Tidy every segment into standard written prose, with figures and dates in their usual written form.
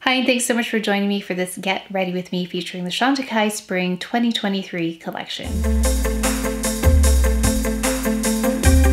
Hi, and thanks so much for joining me for this Get Ready With Me featuring the Chantecaille Spring 2023 collection.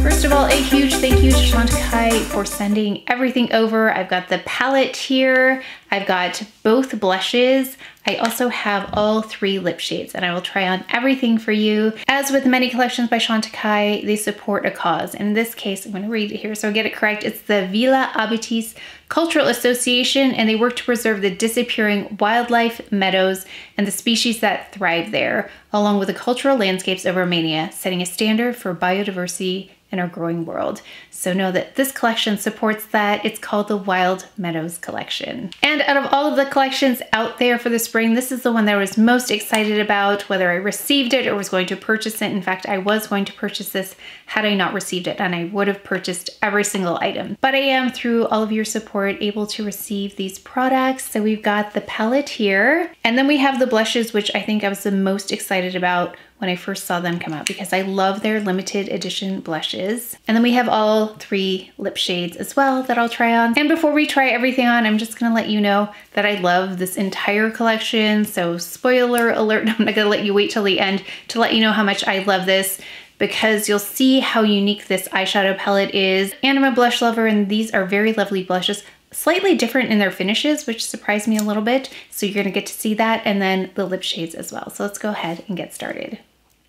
First of all, a huge thank you to Chantecaille for sending everything over. I've got the palette here, I've got both blushes, I also have all 3 lip shades, and I will try on everything for you. As with many collections by Chantecaille, they support a cause. In this case, I'm going to read it here so I get it correct. It's the Villa Abetis Cultural Association, and they work to preserve the disappearing wildlife, meadows, and the species that thrive there, along with the cultural landscapes of Romania, setting a standard for biodiversity in our growing world. So know that this collection supports that. It's called the Wild Meadows collection. And out of all of the collections out there for the spring, this is the one that I was most excited about, whether I received it or was going to purchase it. In fact, I was going to purchase this had I not received it, and I would have purchased every single item. But I am, through all of your support, able to receive these products. So we've got the palette here, and then we have the blushes, which I think I was the most excited about when I first saw them come out because I love their limited edition blushes. And then we have all 3 lip shades as well that I'll try on. And before we try everything on, I'm just gonna let you know that I love this entire collection. So spoiler alert, I'm not gonna let you wait till the end to let you know how much I love this, because you'll see how unique this eyeshadow palette is. And I'm a blush lover, and these are very lovely blushes. Slightly different in their finishes, which surprised me a little bit. So you're gonna get to see that, and then the lip shades as well. So let's go ahead and get started.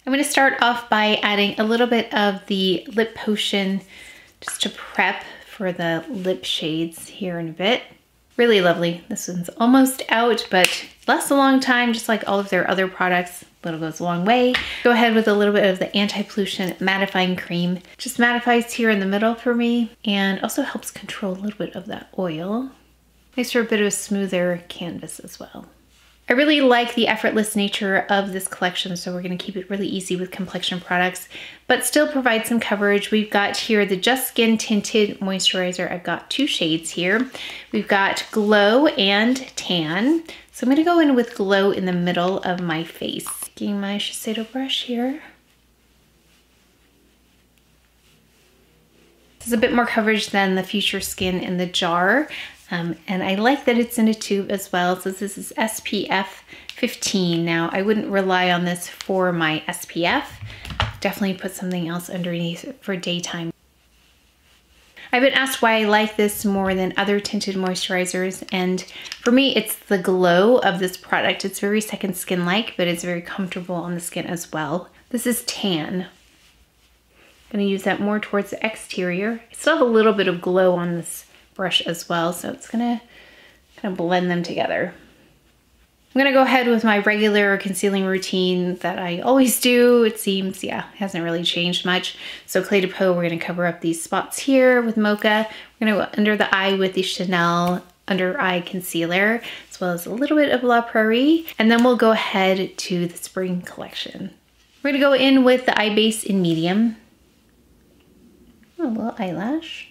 I'm gonna start off by adding a little bit of the lip potion just to prep for the lip shades here in a bit. Really lovely. This one's almost out, but lasts a long time, just like all of their other products. Little goes a long way. Go ahead with a little bit of the anti-pollution mattifying cream. Just mattifies here in the middle for me, and also helps control a little bit of that oil. Makes for a bit of a smoother canvas as well. I really like the effortless nature of this collection, so we're gonna keep it really easy with complexion products, but still provide some coverage. We've got here the Just Skin Tinted Moisturizer. I've got 2 shades here. We've got Glow and Tan. So I'm gonna go in with Glow in the middle of my face. Getting my SHISEIDO brush here. This is a bit more coverage than the Future Skin in the jar. And I like that it's in a tube as well. So this is SPF 15. Now, I wouldn't rely on this for my SPF. Definitely put something else underneath for daytime. I've been asked why I like this more than other tinted moisturizers, and for me, it's the glow of this product. It's very second skin-like, but it's very comfortable on the skin as well. This is Tan. I'm gonna use that more towards the exterior. I still have a little bit of glow on this brush as well, so it's gonna kind of blend them together. I'm gonna go ahead with my regular concealing routine that I always do. It seems, yeah, hasn't really changed much. So Clé de Peau, we're gonna cover up these spots here with Mocha. We're gonna go under the eye with the Chanel Under Eye Concealer, as well as a little bit of La Prairie. And then we'll go ahead to the spring collection. We're gonna go in with the eye base in medium. A little eyelash.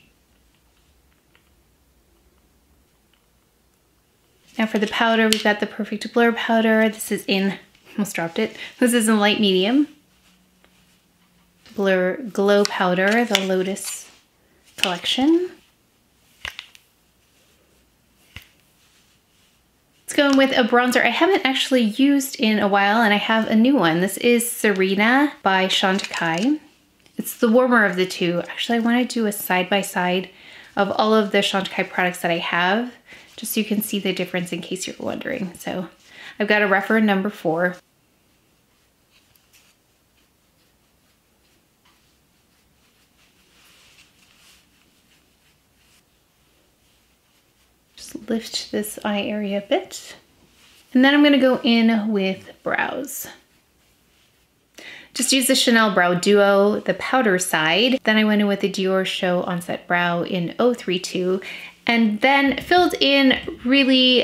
Now for the powder, we've got the Perfect Blur powder. This is in, almost dropped it. This is in light medium. Blur Glow powder, the Lotus collection. Let's go in with a bronzer I haven't actually used in a while, and I have a new one. This is Sirena by Chantecaille. It's the warmer of the 2. Actually, I want to do a side-by-side of all of the Chantecaille products that I have, just so you can see the difference in case you're wondering. So I've got a REPHR number 4. Just lift this eye area a bit. And then I'm gonna go in with brows. Just use the Chanel Brow Duo, the powder side. Then I went in with the Dior Show Onset Brow in 032. And then filled in really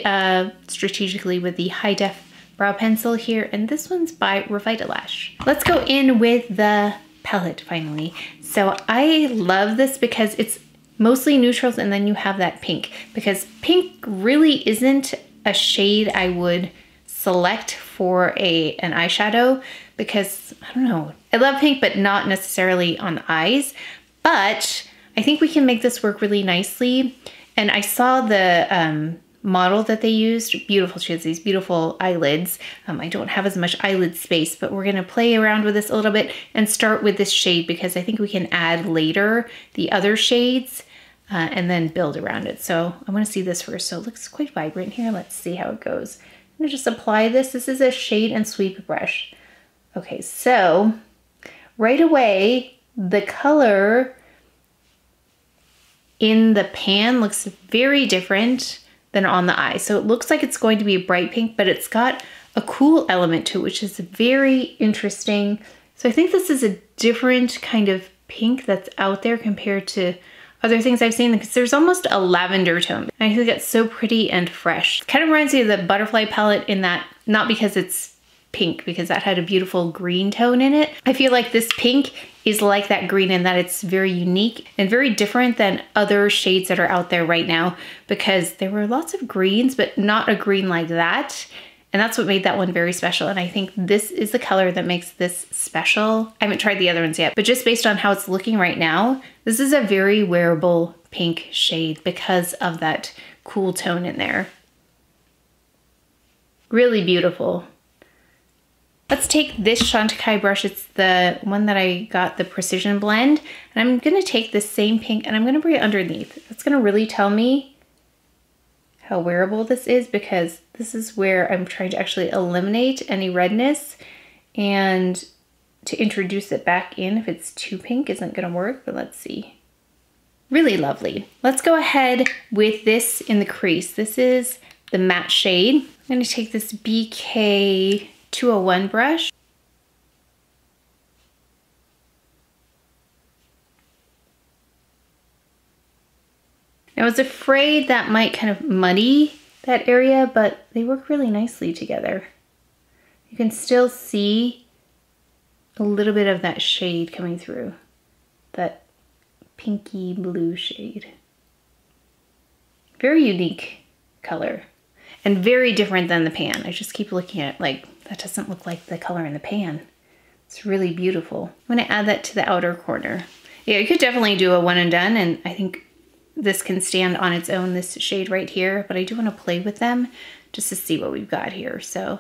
strategically with the High Def Brow Pencil here. And this one's by REVITALASH. Let's go in with the palette finally. So I love this because it's mostly neutrals, and then you have that pink. Because pink really isn't a shade I would select for an eyeshadow, because I don't know, I love pink, but not necessarily on the eyes. But I think we can make this work really nicely. And I saw the model that they used. Beautiful. She has these beautiful eyelids. I don't have as much eyelid space, but we're gonna play around with this a little bit and start with this shade because I think we can add later the other shades and then build around it. So I wanna see this first. So it looks quite vibrant here. Let's see how it goes. I'm gonna just apply this. This is a shade and sweep brush. Okay, so right away, the color in the pan looks very different than on the eye. So it looks like it's going to be a bright pink, but it's got a cool element to it, which is very interesting. So I think this is a different kind of pink that's out there compared to other things I've seen, because there's almost a lavender tone. And I think that's so pretty and fresh. It kind of reminds me of the Butterfly palette in that, not because it's pink, because that had a beautiful green tone in it. I feel like this pink is like that green in that it's very unique and very different than other shades that are out there right now, because there were lots of greens, but not a green like that. And that's what made that one very special. And I think this is the color that makes this special. I haven't tried the other ones yet, but just based on how it's looking right now, this is a very wearable pink shade because of that cool tone in there. Really beautiful. Let's take this Chantecaille brush. It's the one that I got the Precision Blend. And I'm gonna take this same pink and I'm gonna bring it underneath. That's gonna really tell me how wearable this is, because this is where I'm trying to actually eliminate any redness, and to introduce it back in if it's too pink isn't gonna work, but let's see. Really lovely. Let's go ahead with this in the crease. This is the matte shade. I'm gonna take this BK 201 brush. I was afraid that might kind of muddy that area, but they work really nicely together. You can still see a little bit of that shade coming through, that pinky blue shade. Very unique color and very different than the pan. I just keep looking at it like, that doesn't look like the color in the pan. It's really beautiful. I'm gonna add that to the outer corner. Yeah, you could definitely do a one and done, and I think this can stand on its own, this shade right here, but I do want to play with them just to see what we've got here. So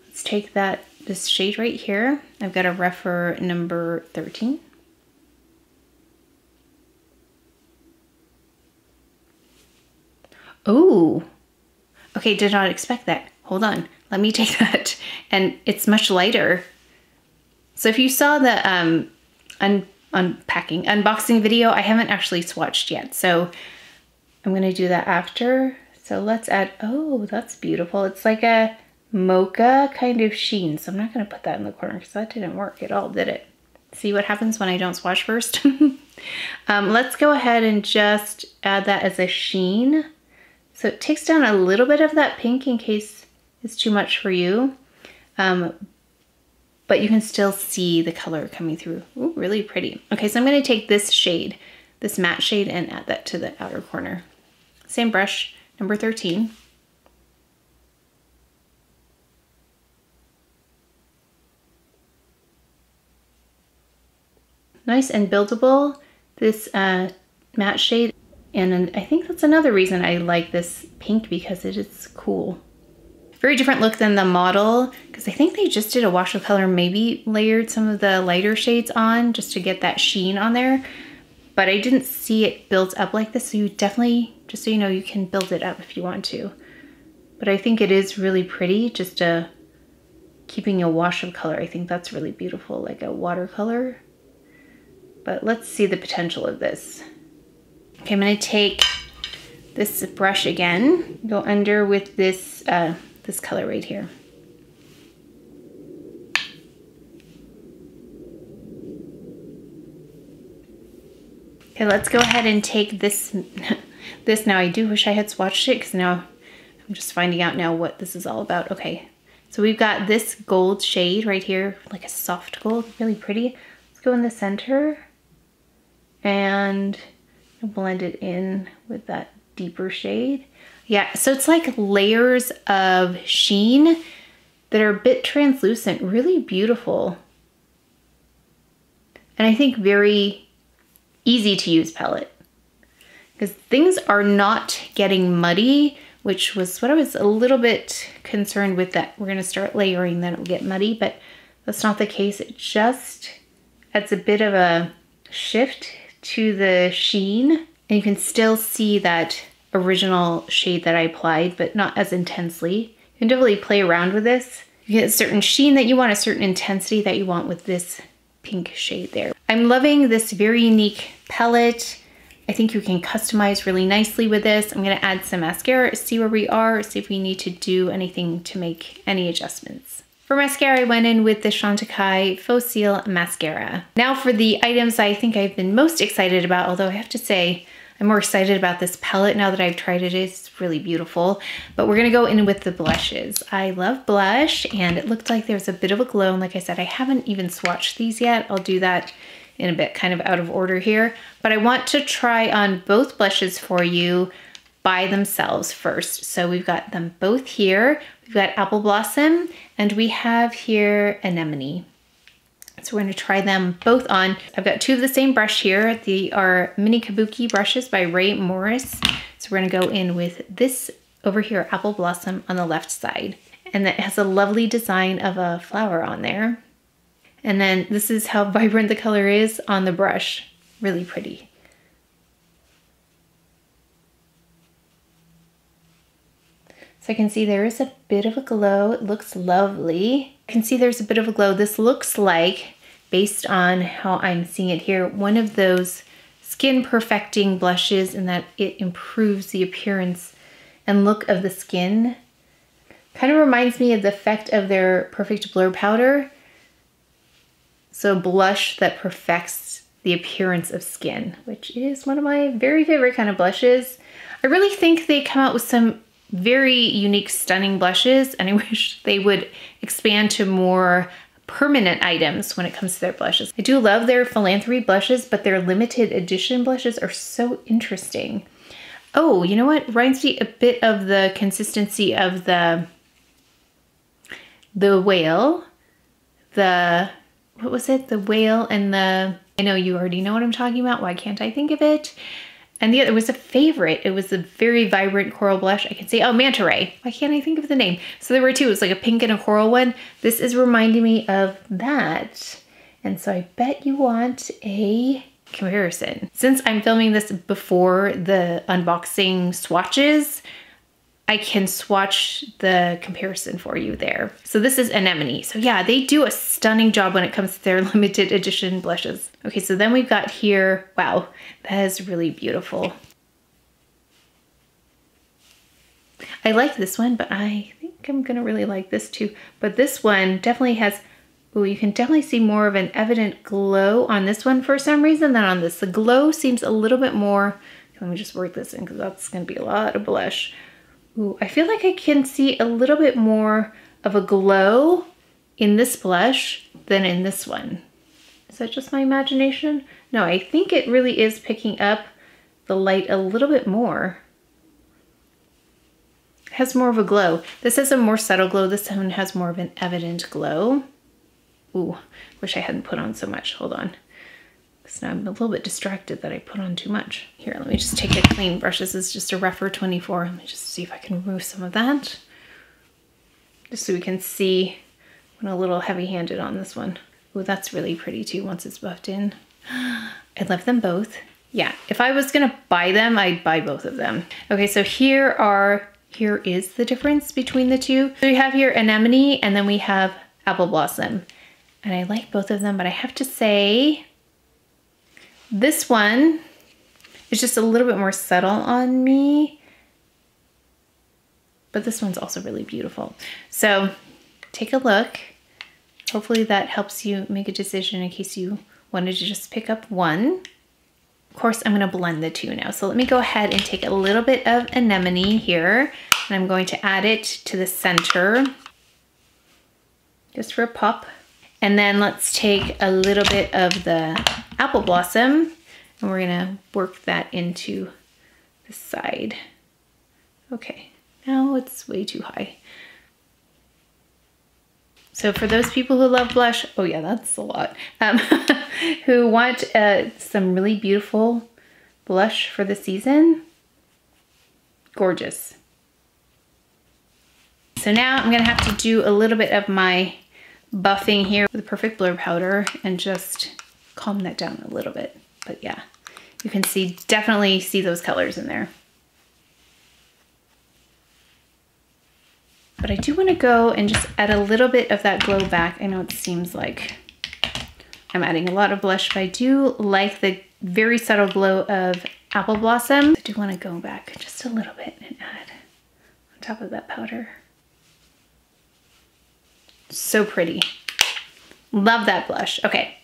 let's take this shade right here. I've got a REPHR number 13. Oh, okay, did not expect that. Hold on, let me take that. And it's much lighter. So if you saw the unboxing video, I haven't actually swatched yet, so I'm gonna do that after. So let's add, oh, that's beautiful. It's like a mocha kind of sheen, so I'm not gonna put that in the corner because that didn't work at all, did it? See what happens when I don't swatch first? Let's go ahead and just add that as a sheen. So it takes down a little bit of that pink in case it's too much for you. But you can still see the color coming through. Ooh, really pretty. Okay, so I'm gonna take this shade, this matte shade, and add that to the outer corner. Same brush, number 13. Nice and buildable, this matte shade. And I think that's another reason I like this pink, because it is cool. Very different look than the model, because I think they just did a wash of color, maybe layered some of the lighter shades on just to get that sheen on there. But I didn't see it built up like this, so you definitely, just so you know, you can build it up if you want to. But I think it is really pretty, just keeping a wash of color. I think that's really beautiful, like a watercolor. But let's see the potential of this. Okay, I'm gonna take this brush again, go under with this this color right here. Okay, let's go ahead and take this. This now, I do wish I had swatched it, because now I'm just finding out now what this is all about. Okay, so we've got this gold shade right here, like a soft gold, really pretty. Let's go in the center and blend it in with that deeper shade. Yeah, so it's like layers of sheen that are a bit translucent, really beautiful. And I think very easy to use palette, because things are not getting muddy which was what I was a little bit concerned with, that we're gonna start layering, then it'll get muddy, but that's not the case. It just adds a bit of a shift to the sheen, and you can still see that original shade that I applied, but not as intensely. You can definitely play around with this. You get a certain sheen that you want, a certain intensity that you want with this pink shade there. I'm loving this very unique palette. I think you can customize really nicely with this. I'm gonna add some mascara, see where we are, see if we need to do anything to make any adjustments. For mascara, I went in with the Chantecaille Faux Cils Mascara. Now for the items I think I've been most excited about, although I have to say, I'm more excited about this palette now that I've tried it. It's really beautiful. But we're gonna go in with the blushes. I love blush, and it looked like there's a bit of a glow. And like I said, I haven't even swatched these yet. I'll do that in a bit, kind of out of order here. But I want to try on both blushes for you by themselves first. So we've got them both here. We've got Apple Blossom, and we have here Anemone. So we're gonna try them both on. I've got two of the same brush here. They are mini Kabuki brushes by Ray Morris. So we're gonna go in with this over here, Apple Blossom, on the left side. And that has a lovely design of a flower on there. And then this is how vibrant the color is on the brush. Really pretty. So I can see there is a bit of a glow. It looks lovely. I can see there's a bit of a glow. This looks like, based on how I'm seeing it here, one of those skin perfecting blushes, in that it improves the appearance and look of the skin. Kind of reminds me of the effect of their Perfect Blur Powder. So blush that perfects the appearance of skin, which is one of my very favorite kind of blushes. I really think they come out with some very unique, stunning blushes, and I wish they would expand to more permanent items when it comes to their blushes. I do love their philanthropy blushes, but their limited edition blushes are so interesting. Oh, you know what? Reminds me a bit of the consistency of the whale. What was it? The whale and the, I know you already know what I'm talking about. Why can't I think of it? And the other was a favorite. It was a very vibrant coral blush. I can say, oh, Manta Ray. Why can't I think of the name? So there were two. It was like a pink and a coral one. This is reminding me of that. And so I bet you want a comparison. Since I'm filming this before the unboxing swatches, I can swatch the comparison for you there. So this is Anemone. So yeah, they do a stunning job when it comes to their limited edition blushes. Okay, so then we've got here, wow, that is really beautiful. I like this one, but I think I'm gonna really like this too. But this one definitely has, oh, you can definitely see more of an evident glow on this one for some reason than on this. The glow seems a little bit more, let me just work this in because that's gonna be a lot of blush. Ooh, I feel like I can see a little bit more of a glow in this blush than in this one. Is that just my imagination? No, I think it really is picking up the light a little bit more. It has more of a glow. This has a more subtle glow. This one has more of an evident glow. Ooh, wish I hadn't put on so much. Hold on. Because now I'm a little bit distracted that I put on too much. Here, let me just take a clean brush. This is just a REPHR 24. Let me just see if I can remove some of that. Just so we can see. I'm a little heavy-handed on this one. Ooh, that's really pretty too once it's buffed in. I love them both. Yeah, if I was gonna buy them, I'd buy both of them. Okay, so here is the difference between the two. So we have here Anemone, and then we have Apple Blossom. And I like both of them, but I have to say, this one is just a little bit more subtle on me, but this one's also really beautiful. So take a look. Hopefully that helps you make a decision in case you wanted to just pick up one. Of course, I'm gonna blend the two now. So let me go ahead and take a little bit of Anemone here, and I'm going to add it to the center, just for a pop. And then let's take a little bit of the Apple Blossom, and we're gonna work that into the side. Okay, now it's way too high. So for those people who love blush, oh yeah, that's a lot, who want some really beautiful blush for the season, gorgeous. so now I'm gonna have to do a little bit of my buffing here with the Perfect Blur powder and just calm that down a little bit. But yeah, you can see, definitely see those colors in there. But I do want to go and just add a little bit of that glow back. I know it seems like I'm adding a lot of blush, but I do like the very subtle glow of Apple Blossom. I do want to go back just a little bit and add on top of that powder. So pretty. Love that blush. Okay,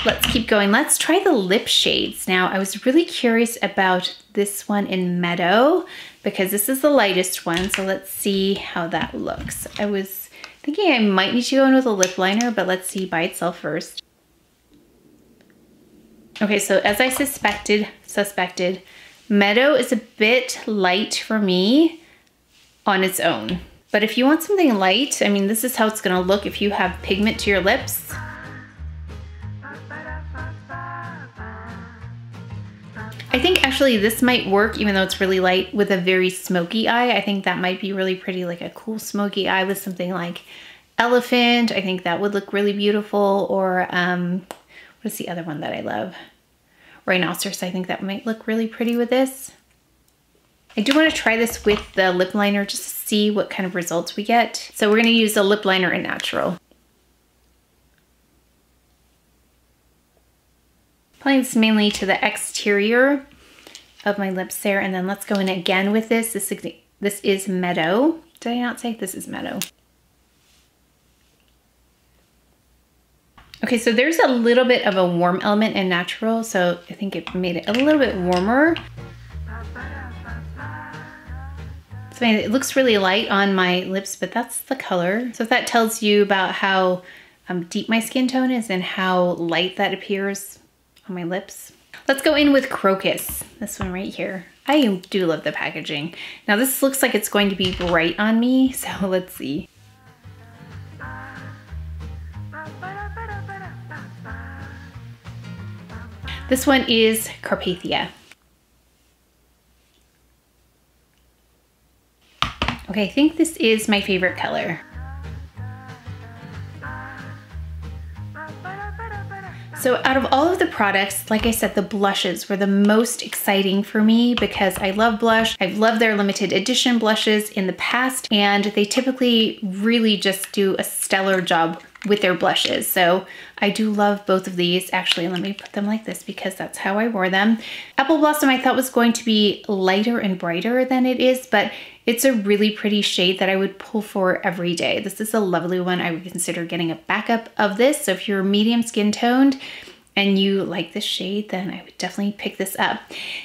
let's keep going. Let's try the lip shades. Now, I was really curious about this one in Meadow because this is the lightest one. So let's see how that looks. I was thinking I might need to go in with a lip liner, but let's see by itself first. Okay, so as I suspected, Meadow is a bit light for me on its own. But if you want something light, I mean, this is how it's gonna look if you have pigment to your lips. I think actually this might work, even though it's really light, with a very smoky eye. I think that might be really pretty, like a cool smoky eye with something like Elephant. I think that would look really beautiful. Or what's the other one that I love? Rhinoceros. I think that might look really pretty with this. I do want to try this with the lip liner just to see what kind of results we get. So we're going to use the lip liner in Natural. Applying this mainly to the exterior of my lips there, and then let's go in again with this. This is Meadow. Did I not say this is Meadow? Okay, so there's a little bit of a warm element in Natural, so I think it made it a little bit warmer. So it looks really light on my lips, but that's the color. So if that tells you about how deep my skin tone is and how light that appears on my lips. Let's go in with Crocus, this one right here. I do love the packaging. Now this looks like it's going to be bright on me, so let's see. This one is Carpathia. Okay, I think this is my favorite color. So out of all of the products, like I said, the blushes were the most exciting for me because I love blush. I've loved their limited edition blushes in the past, and they typically really just do a stellar job with their blushes. So I do love both of these. Actually, let me put them like this because that's how I wore them. Apple Blossom I thought was going to be lighter and brighter than it is, but it's a really pretty shade that I would pull for every day. This is a lovely one. I would consider getting a backup of this. So if you're medium skin toned and you like this shade, then I would definitely pick this up.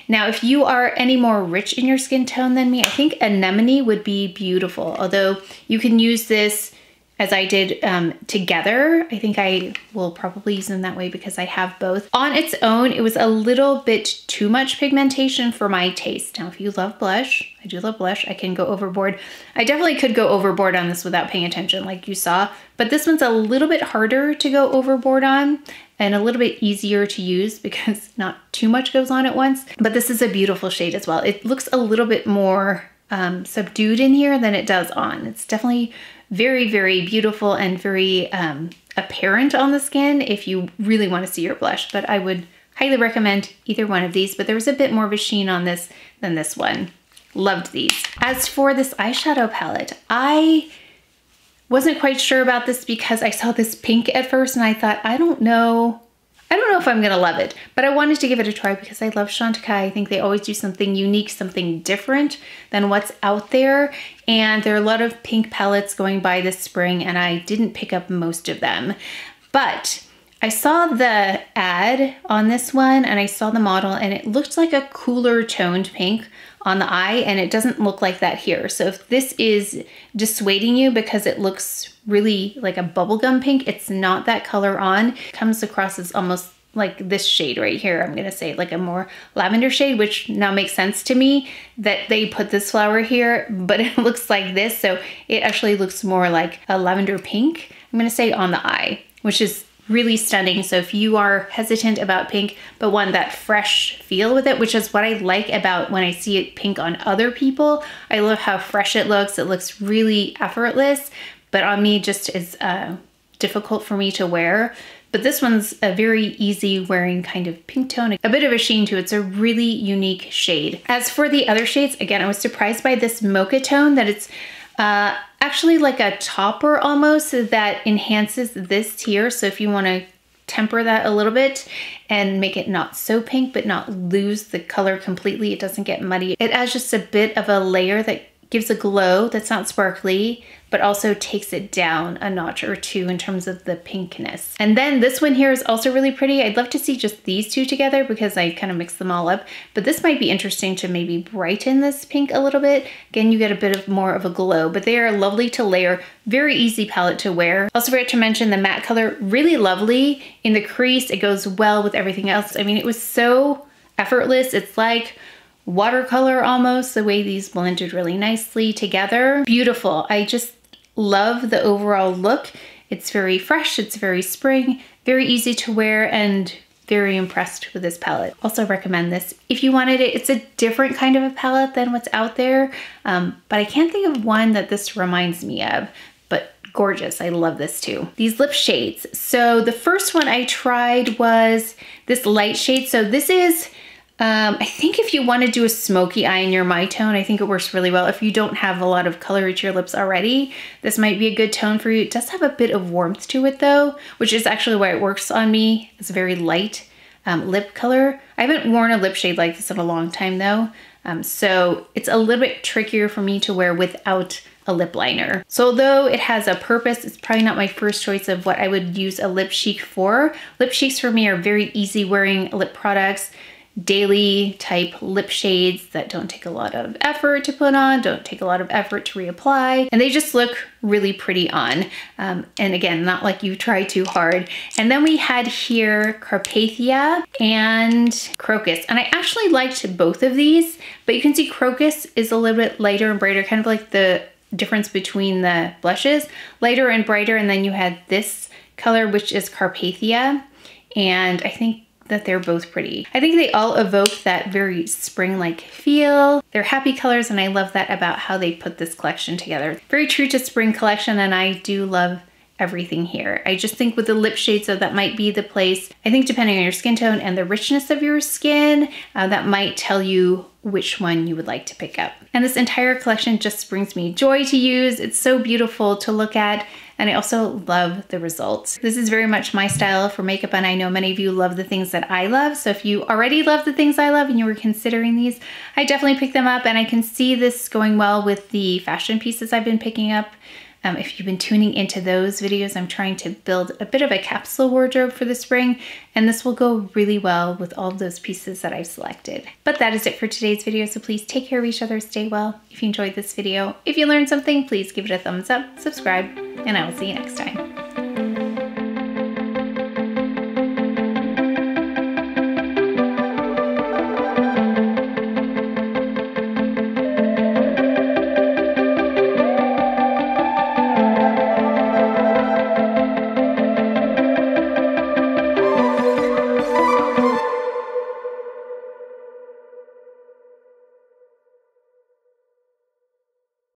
Now, if you are any more rich in your skin tone than me, I think Anemone would be beautiful. Although you can use this as I did together. I think I will probably use them that way because I have both. On its own, it was a little bit too much pigmentation for my taste. Now, if you love blush, I do love blush, I can go overboard. I definitely could go overboard on this without paying attention like you saw, but this one's a little bit harder to go overboard on and a little bit easier to use because not too much goes on at once. But this is a beautiful shade as well. It looks a little bit more subdued in here than it does on. It's definitely very, very beautiful and very apparent on the skin if you really want to see your blush, but I would highly recommend either one of these, but there was a bit more of a sheen on this than this one. Loved these. As for this eyeshadow palette, I wasn't quite sure about this because I saw this pink at first and I thought, I don't know if I'm gonna love it, but I wanted to give it a try because I love Chantecaille. I think they always do something unique, something different than what's out there. And there are a lot of pink palettes going by this spring and I didn't pick up most of them. But I saw the ad on this one and I saw the model and it looked like a cooler toned pink on the eye, and it doesn't look like that here. So if this is dissuading you because it looks really like a bubblegum pink, it's not that color on. It comes across as almost like this shade right here. I'm gonna say like a more lavender shade, which now makes sense to me that they put this flower here, but it looks like this. So it actually looks more like a lavender pink, I'm gonna say, on the eye, which is really stunning. So if you are hesitant about pink, but want that fresh feel with it, which is what I like about when I see it pink on other people, I love how fresh it looks. It looks really effortless, but on me just is difficult for me to wear. But this one's a very easy wearing kind of pink tone, a bit of a sheen to it. It's a really unique shade. As for the other shades, again, I was surprised by this mocha tone, that it's actually like a topper almost that enhances this tier. So if you want to temper that a little bit and make it not so pink, but not lose the color completely, it doesn't get muddy. It adds just a bit of a layer that gives a glow that's not sparkly, but also takes it down a notch or two in terms of the pinkness. And then this one here is also really pretty. I'd love to see just these two together because I kind of mix them all up, but this might be interesting to maybe brighten this pink a little bit. Again, you get a bit of more of a glow, but they are lovely to layer. Very easy palette to wear. Also forgot to mention the matte color, really lovely in the crease. It goes well with everything else. I mean, it was so effortless. It's like watercolor almost, the way these blended really nicely together. Beautiful. I just love the overall look. It's very fresh, it's very spring, very easy to wear, and very impressed with this palette. Also recommend this if you wanted it. It's a different kind of a palette than what's out there, but I can't think of one that this reminds me of, but gorgeous. I love this too. These lip shades. So the first one I tried was this light shade. So this is I think if you want to do a smoky eye in your My Tone, I think it works really well. If you don't have a lot of color to your lips already, this might be a good tone for you. It does have a bit of warmth to it though, which is actually why it works on me. It's a very light lip color. I haven't worn a lip shade like this in a long time though, so it's a little bit trickier for me to wear without a lip liner. So although it has a purpose, it's probably not my first choice of what I would use a lip cheek for. Lip cheeks for me are very easy wearing lip products, daily type lip shades that don't take a lot of effort to put on, don't take a lot of effort to reapply, and they just look really pretty on. And again, not like you try too hard. And then we had here Carpathia and Crocus. And I actually liked both of these, but you can see Crocus is a little bit lighter and brighter, kind of like the difference between the blushes, lighter and brighter. And then you had this color, which is Carpathia. And I think that they're both pretty. I think they all evoke that very spring-like feel. They're happy colors, and I love that about how they put this collection together. Very true to spring collection, and I do love everything here. I just think with the lip shade, so that might be the place. I think depending on your skin tone and the richness of your skin, that might tell you which one you would like to pick up. And this entire collection just brings me joy to use. It's so beautiful to look at, and I also love the results. This is very much my style for makeup, and I know many of you love the things that I love. So if you already love the things I love and you were considering these, I definitely picked them up, and I can see this going well with the fashion pieces I've been picking up. If you've been tuning into those videos, I'm trying to build a bit of a capsule wardrobe for the spring, and this will go really well with all of those pieces that I've selected. But that is it for today's video, so please take care of each other, stay well. If you enjoyed this video, if you learned something, please give it a thumbs up, subscribe, and I will see you next time.